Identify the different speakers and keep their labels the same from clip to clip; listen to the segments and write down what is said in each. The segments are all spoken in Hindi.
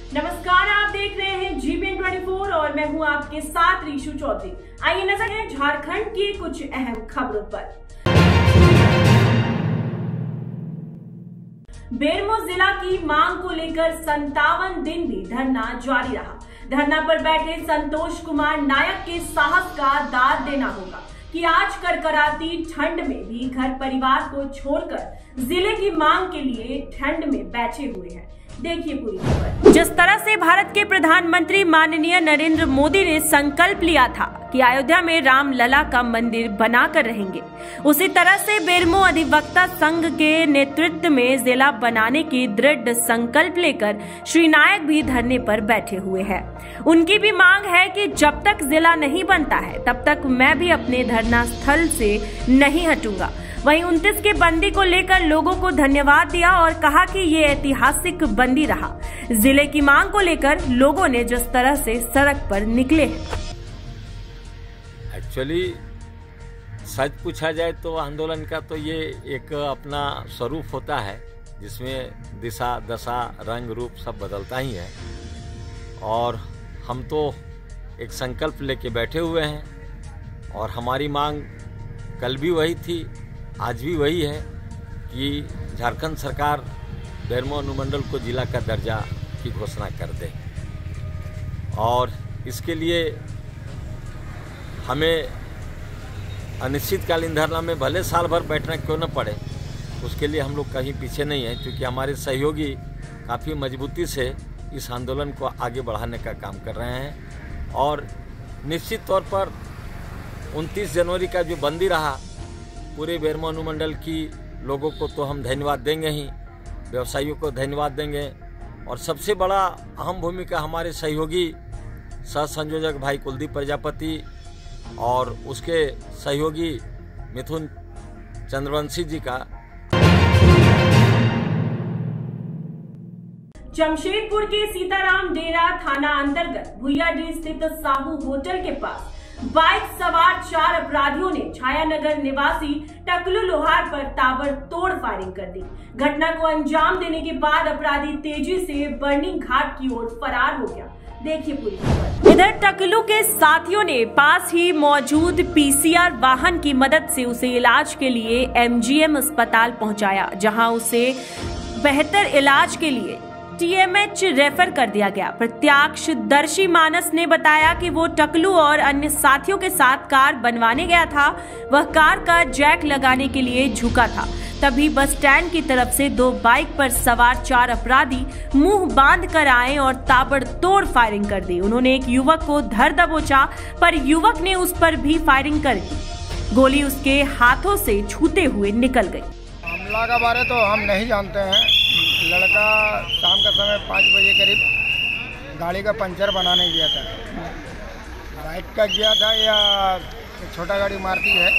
Speaker 1: नमस्कार, आप देख रहे हैं GBN24 और मैं हूं आपके साथ रीशु चौधरी। आइए नजर है झारखंड की कुछ अहम खबरों पर। बेरमो जिला की मांग को लेकर 57 दिन भी धरना जारी रहा। धरना पर बैठे संतोष कुमार नायक के साहस का दाद देना होगा कि आज करकराती ठंड में भी घर परिवार को छोड़कर जिले की मांग के लिए ठंड में बैठे हुए हैं। देखिए पूरी खबर। जिस तरह से भारत के प्रधानमंत्री माननीय नरेंद्र मोदी ने संकल्प लिया था कि अयोध्या में राम लला का मंदिर बनाकर रहेंगे, उसी तरह से बेरमो अधिवक्ता संघ के नेतृत्व में जिला बनाने की दृढ़ संकल्प लेकर श्री नायक भी धरने पर बैठे हुए हैं। उनकी भी मांग है कि जब तक जिला नहीं बनता है तब तक मैं भी अपने धरना स्थल से नहीं हटूंगा। वहीं 29 के बंदी को लेकर लोगों को धन्यवाद दिया और कहा कि ये ऐतिहासिक बंदी रहा। जिले की मांग को लेकर लोगों ने जिस तरह से सड़क पर निकले हैं।
Speaker 2: एक्चुअली सच पूछा जाए तो आंदोलन का तो ये एक अपना स्वरूप होता है जिसमें दिशा दशा रंग रूप सब बदलता ही है, और हम तो एक संकल्प लेके बैठे हुए हैं और हमारी मांग कल भी वही थी, आज भी वही है कि झारखंड सरकार बेरमो अनुमंडल को जिला का दर्जा की घोषणा कर दे, और इसके लिए हमें अनिश्चितकालीन धरना में भले साल भर बैठना क्यों न पड़े, उसके लिए हम लोग कहीं पीछे नहीं हैं, क्योंकि हमारे सहयोगी काफ़ी मजबूती से इस आंदोलन को आगे बढ़ाने का काम कर रहे हैं। और निश्चित तौर पर 29 जनवरी का जो बंदी रहा, पूरे बेरमो अनुमंडल की लोगों को तो हम धन्यवाद देंगे ही, व्यवसायियों को धन्यवाद देंगे, और सबसे बड़ा अहम भूमिका हमारे सहयोगी सह संयोजक भाई कुलदीप प्रजापति और उसके सहयोगी मिथुन चंद्रवंशी जी का।
Speaker 1: जमशेदपुर के सीताराम डेरा थाना अंतर्गत भुइयाडीह स्थित साहू होटल के पास बाइक सवार 4 अपराधियों ने छायानगर निवासी टकलू लोहार पर ताबड़तोड़ फायरिंग कर दी। घटना को अंजाम देने के बाद अपराधी तेजी से बर्निंग घाट की ओर फरार हो गया। देखिए पूरी खबर। इधर टकलू के साथियों ने पास ही मौजूद PCR वाहन की मदद से उसे इलाज के लिए MGM अस्पताल पहुंचाया, जहां उसे बेहतर इलाज के लिए TMH रेफर कर दिया गया। प्रत्यक्षदर्शी मानस ने बताया कि वो टकलू और अन्य साथियों के साथ कार बनवाने गया था। वह कार का जैक लगाने के लिए झुका था, तभी बस स्टैंड की तरफ से 2 बाइक पर सवार 4 अपराधी मुंह बांध कर आए और ताबड़तोड़ फायरिंग कर दी। उन्होंने एक युवक को धर दबोचा, पर युवक ने उस पर भी फायरिंग कर दी। गोली उसके हाथों से छूते हुए निकल गई।
Speaker 3: हमला का बारे तो हम नहीं जानते हैं। लड़का शाम का समय 5 बजे करीब गाड़ी का पंचर बनाने गया था। बाइक का गया था या छोटा गाड़ी मारती है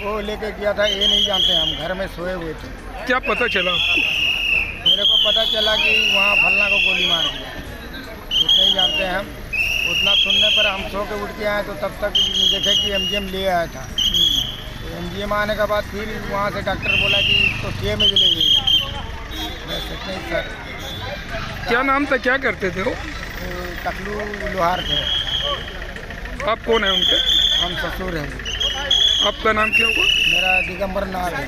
Speaker 3: वो लेके गया था, ये नहीं जानते। हम घर में सोए हुए थे।
Speaker 4: क्या पता चला?
Speaker 3: मेरे को पता चला कि वहाँ फलना को गोली मार दिया, उतना ही जानते हैं हम। उतना सुनने पर हम सो के उठ के आए तो तब तक देखे कि MGM ले आया था। MGM आने के बाद फिर वहाँ से डॉक्टर बोला कि इसको CA में ले गई। नहीं सर।
Speaker 4: क्या नाम था, क्या करते थे वो?
Speaker 3: टकलू लोहार थे।
Speaker 4: आप कौन है उनके?
Speaker 3: हम ससुर हैं।
Speaker 4: आपका नाम क्या हुआ?
Speaker 3: मेरा दिगंबर नाग है।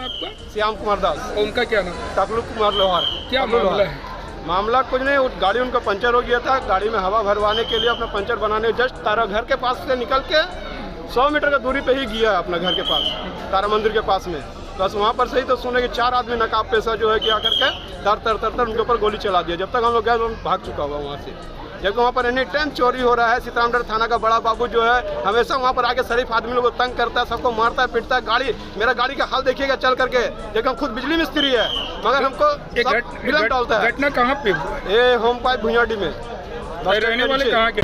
Speaker 4: आपका?
Speaker 5: श्याम कुमार दास।
Speaker 4: उनका क्या नाम?
Speaker 5: टकलू कुमार लोहार।
Speaker 4: क्या मामला है?
Speaker 5: मामला कुछ नहीं, गाड़ी उनका पंचर हो गया था। गाड़ी में हवा भरवाने के लिए अपना पंचर बनाने जस्ट तारा घर के पास से निकल के 100 मीटर की दूरी पे ही गया अपना घर के पास, तारा मंदिर के पास में। बस वहाँ पर सही तो सुने कि 4 आदमी नकाब पेशा जो है क्या करके तर उनके ऊपर गोली चला दिया। जब तक हम लोग गए तो भाग चुका हुआ वहाँ से। जबकि वहाँ पर एनी टाइम चोरी हो रहा है। सीतारामगढ़ थाना का बड़ा बाबू जो है हमेशा वहाँ पर आके शरीफ आदमी लोग को तंग करता है, सबको मारता है, पीटता है। मेरा गाड़ी का हाल देखिएगा चल करके, जबकि हम खुद बिजली मिस्त्री है, मगर हमको विलम्ब डालता है।
Speaker 4: घटना कहाँ पे?
Speaker 5: ये होम पाइप भुइयाडीह में।
Speaker 4: रहने वाले कहाँ के?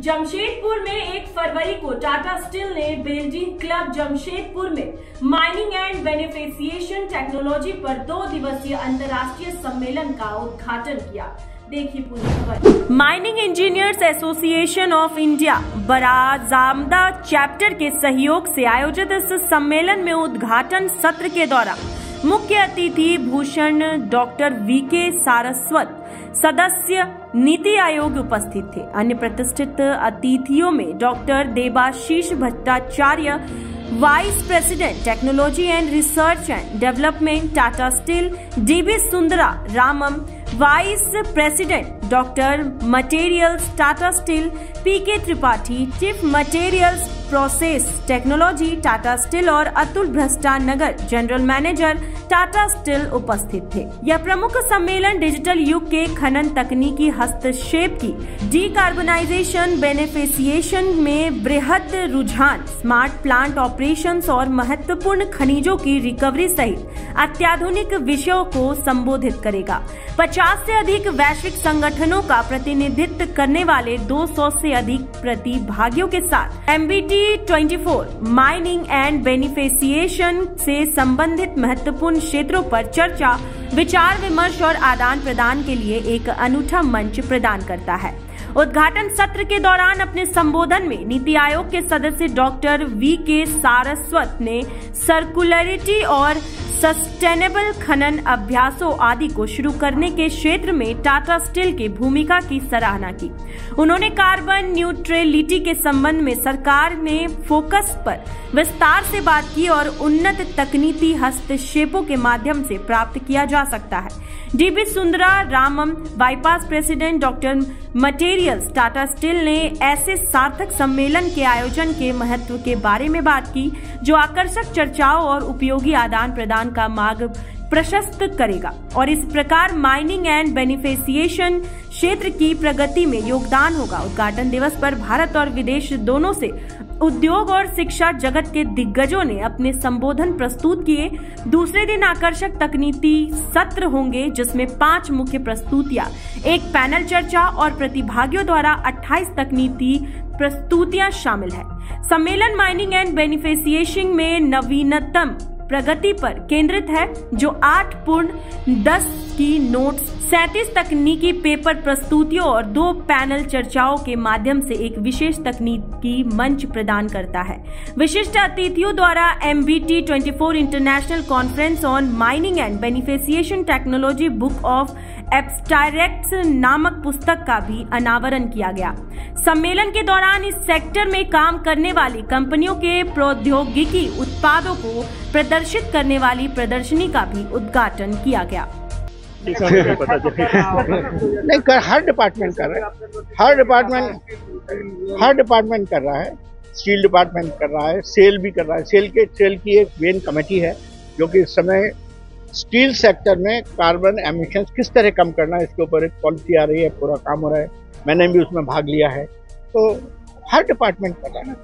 Speaker 1: जमशेदपुर में 1 फरवरी को टाटा स्टील ने बेल्जिंग क्लब जमशेदपुर में माइनिंग एंड बेनिफिशिएशन टेक्नोलॉजी पर 2 दिवसीय अंतर्राष्ट्रीय सम्मेलन का उद्घाटन किया। देखिए पूरी खबर। Mining engineers association of India Barajamda chapter के सहयोग से आयोजित इस सम्मेलन में उद्घाटन सत्र के दौरान मुख्य अतिथि भूषण डॉक्टर वीके सारस्वत, सदस्य नीति आयोग उपस्थित थे। अन्य प्रतिष्ठित अतिथियों में doctor Debashish Bhattacharya, vice president technology and research and development Tata steel, DB Sundara Ramam, vice president doctor materials Tata steel, PK Tripathi, chief materials process technology Tata steel और Atul Bhatnagar general manager Tata steel उपस्थित थे। यह प्रमुख सम्मेलन डिजिटल युग के खनन तकनीकी हस्तक्षेप की डीकार्बनाइजेशन, बेनिफिशिएशन में बृहद रुझान, स्मार्ट प्लांट ऑपरेशंस और महत्वपूर्ण खनिजों की रिकवरी सहित अत्याधुनिक विषयों को संबोधित करेगा। 50 से अधिक वैश्विक संगठनों का प्रतिनिधित्व करने वाले 200 से अधिक प्रतिभागियों के साथ MBT 24 माइनिंग एंड बेनिफिशिएशन से संबंधित महत्वपूर्ण क्षेत्रों पर चर्चा, विचार विमर्श और आदान प्रदान के लिए एक अनूठा मंच प्रदान करता है। उद्घाटन सत्र के दौरान अपने संबोधन में नीति आयोग के सदस्य डॉक्टर वीके सारस्वत ने सर्कुलरिटी और सस्टेनेबल खनन अभ्यासों आदि को शुरू करने के क्षेत्र में टाटा स्टील की भूमिका की सराहना की। उन्होंने कार्बन न्यूट्रलिटी के संबंध में सरकार में फोकस पर विस्तार से बात की और उन्नत तकनीकी हस्तक्षेपों के माध्यम से प्राप्त किया जा सकता है। DB Sundara Ramam, vice president doctor materials Tata steel ने ऐसे सार्थक सम्मेलन के आयोजन के महत्व के बारे में बात की जो आकर्षक चर्चाओं और उपयोगी आदान प्रदान का मार्ग प्रशस्त करेगा और इस प्रकार माइनिंग एंड बेनिफिशिएशन क्षेत्र की प्रगति में योगदान होगा। उद्घाटन दिवस पर भारत और विदेश दोनों से उद्योग और शिक्षा जगत के दिग्गजों ने अपने संबोधन प्रस्तुत किए। दूसरे दिन आकर्षक तकनीकी सत्र होंगे जिसमें 5 मुख्य प्रस्तुतियां, एक पैनल चर्चा और प्रतिभागियों द्वारा 28 तकनीकी प्रस्तुतियां शामिल है। सम्मेलन माइनिंग एंड बेनिफिशिएशन में नवीनतम प्रगति पर केंद्रित है जो 8 पूर्ण 10 की नोट्स, 37 तकनीकी पेपर प्रस्तुतियों और 2 पैनल चर्चाओं के माध्यम से एक विशेष तकनीकी मंच प्रदान करता है। विशिष्ट अतिथियों द्वारा MBT 24 international conference on mining and beneficiation technology book of abstracts नामक पुस्तक का भी अनावरण किया गया। सम्मेलन के दौरान इस सेक्टर में काम करने वाली कंपनियों के प्रौद्योगिकी उत्पादों को प्रदर्शित करने वाली प्रदर्शनी का भी उद्घाटन किया गया।
Speaker 3: नहीं, हर डिपार्टमेंट कर रहा है, हर डिपार्टमेंट कर रहा है। स्टील डिपार्टमेंट कर रहा है, सेल भी कर रहा है। सेल की एक मेन कमेटी है जो कि इस समय स्टील सेक्टर में कार्बन एमिशंस किस तरह कम करना है इसके ऊपर एक पॉलिसी आ रही है, पूरा काम हो रहा है। मैंने भी उसमें भाग लिया है। तो हर डिपार्टमेंट कर रहा है।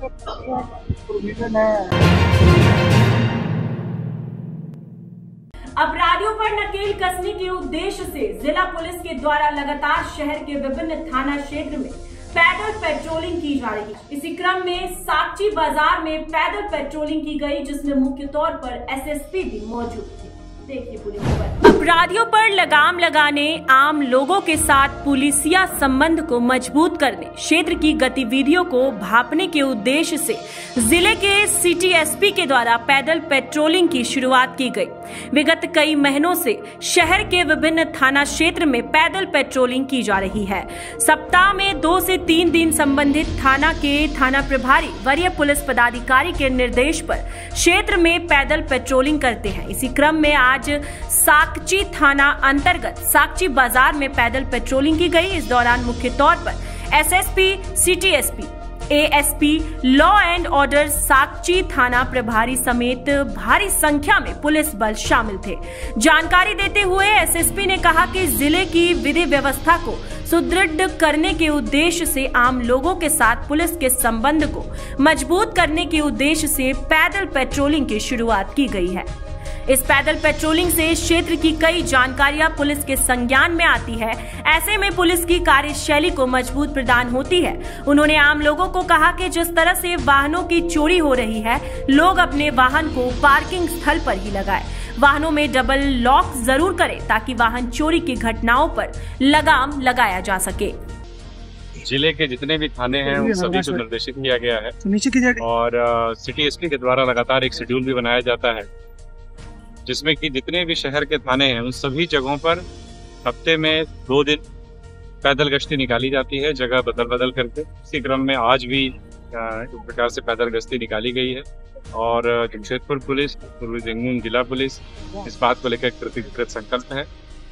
Speaker 1: अपराधियों पर नकेल कसने के उद्देश्य से जिला पुलिस के द्वारा लगातार शहर के विभिन्न थाना क्षेत्र में पैदल पेट्रोलिंग की जा रही है। इसी क्रम में साकची बाजार में पैदल पेट्रोलिंग की गई जिसमें मुख्य तौर पर SSP भी मौजूद थे। देखिए पूरी खबर। अपराधियों पर लगाम लगाने, आम लोगों के साथ पुलिसिया संबंध को मजबूत करने, क्षेत्र की गतिविधियों को भांपने के उद्देश्य से जिले के सिटी SP के द्वारा पैदल पेट्रोलिंग की शुरुआत की गई। विगत कई महीनों से शहर के विभिन्न थाना क्षेत्र में पैदल पेट्रोलिंग की जा रही है। सप्ताह में 2 से 3 दिन संबंधित थाना के थाना प्रभारी वरीय पुलिस पदाधिकारी के निर्देश पर क्षेत्र में पैदल पेट्रोलिंग करते हैं। इसी क्रम में आज साकची थाना अंतर्गत साकची बाजार में पैदल पेट्रोलिंग की गई। इस दौरान मुख्य तौर पर SSP, city SP, ASP, law and order, Sakchi थाना प्रभारी समेत भारी संख्या में पुलिस बल शामिल थे। जानकारी देते हुए SSP ने कहा कि जिले की विधि व्यवस्था को सुदृढ़ करने के उद्देश्य से आम लोगों के साथ पुलिस के संबंध को मजबूत करने के उद्देश्य से पैदल पेट्रोलिंग की शुरुआत की गई है। इस पैदल पेट्रोलिंग से क्षेत्र की कई जानकारियां पुलिस के संज्ञान में आती है। ऐसे में पुलिस की कार्यशैली को मजबूत प्रदान होती है। उन्होंने आम लोगों को कहा कि जिस तरह से वाहनों की चोरी हो रही है, लोग अपने वाहन को पार्किंग स्थल पर ही लगाएं। वाहनों में डबल लॉक जरूर करें ताकि वाहन चोरी की घटनाओं पर लगाम लगाया जा सके।
Speaker 6: जिले के जितने भी थाने हैं उन सभी को निर्देशित किया गया है और सिटी SP के द्वारा लगातार एक शेड्यूल भी बनाया जाता है जिसमें कि जितने भी शहर के थाने हैं उन सभी जगहों पर हफ्ते में 2 दिन पैदल गश्ती निकाली जाती है, जगह बदल बदल करके। इसी क्रम में आज भी इस प्रकार से पैदल गश्ती निकाली गई है और जमशेदपुर पुलिस, पूर्वी सिंहभूम जिला पुलिस इस बात को लेकर कृत संकल्प है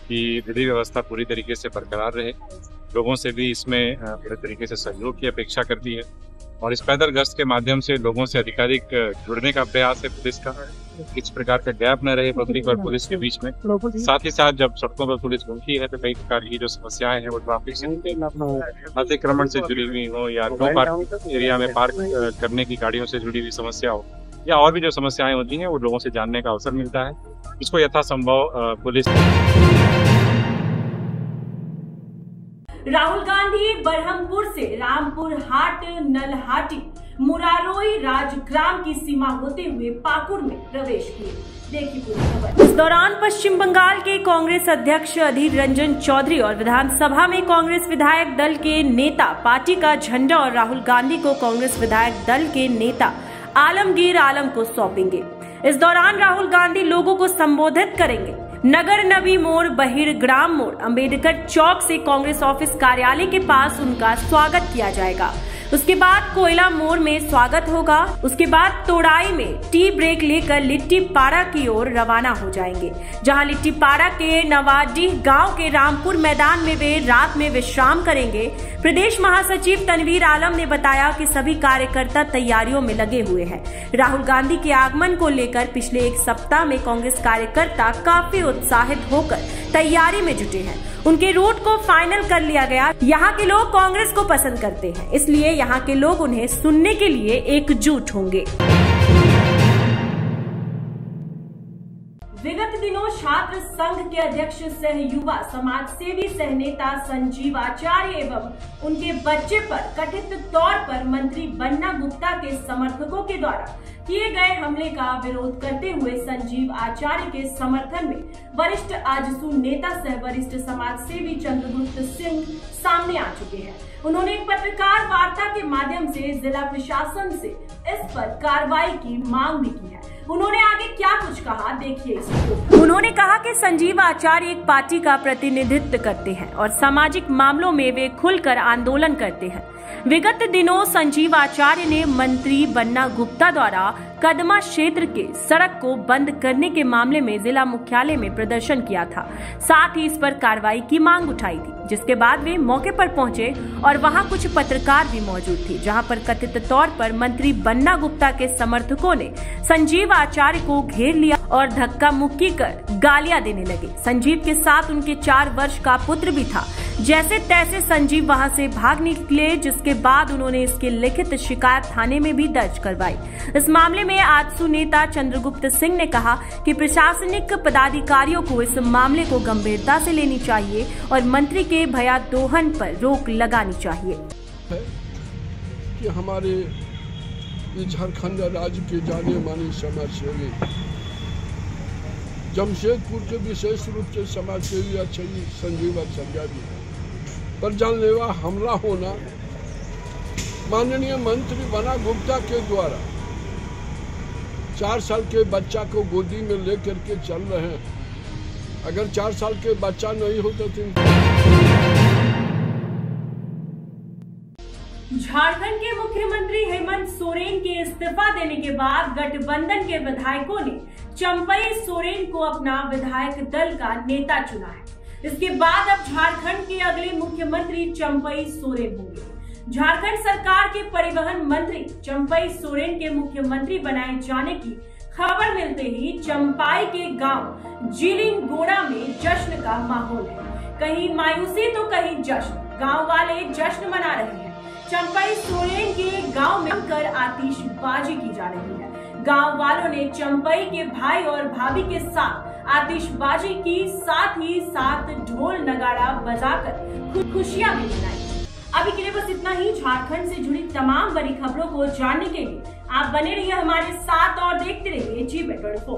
Speaker 6: कि विधि व्यवस्था पूरी तरीके से बरकरार रहे। लोगों से भी इसमें पूरे तरीके से सहयोग की अपेक्षा करती है और इस पैदल गश्त के माध्यम से लोगों से अधिकाधिक जुड़ने का प्रयास है पुलिस का। किस प्रकार का गैप न रहे पब्लिक और पुलिस के बीच में। साथ ही साथ जब सड़कों पर पुलिस घूमती है तो कई प्रकार की जो समस्याएं हैं वो ट्रैफिक अतिक्रमण से जुड़ी हुई हो या नो पार्किंग एरिया में पार्क करने की गाड़ियों से जुड़ी हुई समस्या हो या और भी जो समस्याएं होती हैं वो लोगों से जानने का अवसर मिलता है। इसको यथासंभव पुलिस।
Speaker 1: राहुल गांधी बरहमपुर से रामपुर हाट नलहाटी मुरारोई राजग्राम की सीमा होते हुए पाकुड़ में प्रवेश किए। देखिए पूरी खबर। इस दौरान पश्चिम बंगाल के कांग्रेस अध्यक्ष अधीर रंजन चौधरी और विधानसभा में कांग्रेस विधायक दल के नेता पार्टी का झंडा और राहुल गांधी को कांग्रेस विधायक दल के नेता आलमगीर आलम को सौंपेंगे। इस दौरान राहुल गांधी लोगों को संबोधित करेंगे। नगर नवी मोड़, बहिरग्राम मोड़, अंबेडकर चौक से कांग्रेस ऑफिस कार्यालय के पास उनका स्वागत किया जाएगा। उसके बाद कोयला मोड़ में स्वागत होगा। उसके बाद तोड़ाई में टी ब्रेक लेकर लिट्टी पाड़ा की ओर रवाना हो जाएंगे, जहां लिट्टी पाड़ा के नवाडीह गांव के रामपुर मैदान में वे रात में विश्राम करेंगे। प्रदेश महासचिव तनवीर आलम ने बताया कि सभी कार्यकर्ता तैयारियों में लगे हुए हैं। राहुल गांधी के आगमन को लेकर पिछले 1 सप्ताह में कांग्रेस कार्यकर्ता काफी उत्साहित होकर तैयारी में जुटे हैं। उनके रूट को फाइनल कर लिया गया। यहाँ के लोग कांग्रेस को पसंद करते हैं, इसलिए यहाँ के लोग उन्हें सुनने के लिए एकजुट होंगे। विगत दिनों छात्र संघ के अध्यक्ष सह युवा समाज सेवी सह नेता संजीव आचार्य एवं उनके बच्चे पर कथित तौर पर मंत्री बन्ना गुप्ता के समर्थकों के द्वारा किए गए हमले का विरोध करते हुए संजीव आचार्य के समर्थन में वरिष्ठ आजसू नेता सह वरिष्ठ समाज सेवी चंद्रगुप्त सिंह सामने आ चुके हैं। उन्होंने एक पत्रकार वार्ता के माध्यम से जिला प्रशासन से इस पर कार्रवाई की मांग भी की है। उन्होंने आगे क्या कुछ कहा, देखिए इसको। उन्होंने कहा कि संजीव आचार्य एक पार्टी का प्रतिनिधित्व करते हैं और सामाजिक मामलों में वे खुलकर आंदोलन करते हैं। विगत दिनों संजीव आचार्य ने मंत्री बन्ना गुप्ता द्वारा कदमा क्षेत्र के सड़क को बंद करने के मामले में जिला मुख्यालय में प्रदर्शन किया था। साथ ही इस पर कार्रवाई की मांग उठाई थी, जिसके बाद वे मौके पर पहुंचे और वहां कुछ पत्रकार भी मौजूद थे, जहां पर कथित तौर पर मंत्री बन्ना गुप्ता के समर्थकों ने संजीव आचार्य को घेर लिया और धक्का मुक्की कर गालियां देने लगे। संजीव के साथ उनके 4 वर्ष का पुत्र भी था। जैसे तैसे संजीव वहां से भाग निकले, जिसके बाद उन्होंने इसकी लिखित शिकायत थाने में भी दर्ज करवाई। इस मामले में आजसू नेता चंद्रगुप्त सिंह ने कहा कि प्रशासनिक पदाधिकारियों को इस मामले को गंभीरता से लेनी चाहिए और मंत्री के भयादोहन पर रोक लगानी चाहिए।
Speaker 7: कि हमारे झारखंड राज्य के जाने माने समाजसेवी जमशेदपुर के विशेष रूप से समाजसेवी आचार्य संजीव आचार्य भी है पर जानलेवा हमला होना माननीय मंत्री बन्ना गुप्ता के द्वारा 4 साल के बच्चा को गोदी में लेकर के चल रहे हैं। अगर 4 साल के बच्चा नहीं होता तो
Speaker 1: झारखंड के मुख्यमंत्री हेमंत सोरेन के इस्तीफा देने के बाद गठबंधन के विधायकों ने चंपई सोरेन को अपना विधायक दल का नेता चुना है। इसके बाद अब झारखंड के अगले मुख्यमंत्री चंपई सोरेन होंगे। झारखंड सरकार के परिवहन मंत्री चंपई सोरेन के मुख्यमंत्री बनाए जाने की खबर मिलते ही चंपाई के गांव जिलिंगोड़ा में जश्न का माहौल है। कहीं मायूसी तो कहीं जश्न। गांव वाले जश्न मना रहे हैं। चंपई सोरेन के गांव में कर आतिशबाजी की जा रही है। गांव वालों ने चंपई के भाई और भाभी के साथ आतिशबाजी की, साथ ही साथ ढोल नगाड़ा बजाकर खुशियां भी मनाई। अभी के लिए बस इतना ही। झारखंड से जुड़ी तमाम बड़ी खबरों को जानने के लिए आप बने रहिए हमारे साथ और देखते रहिए GBET24।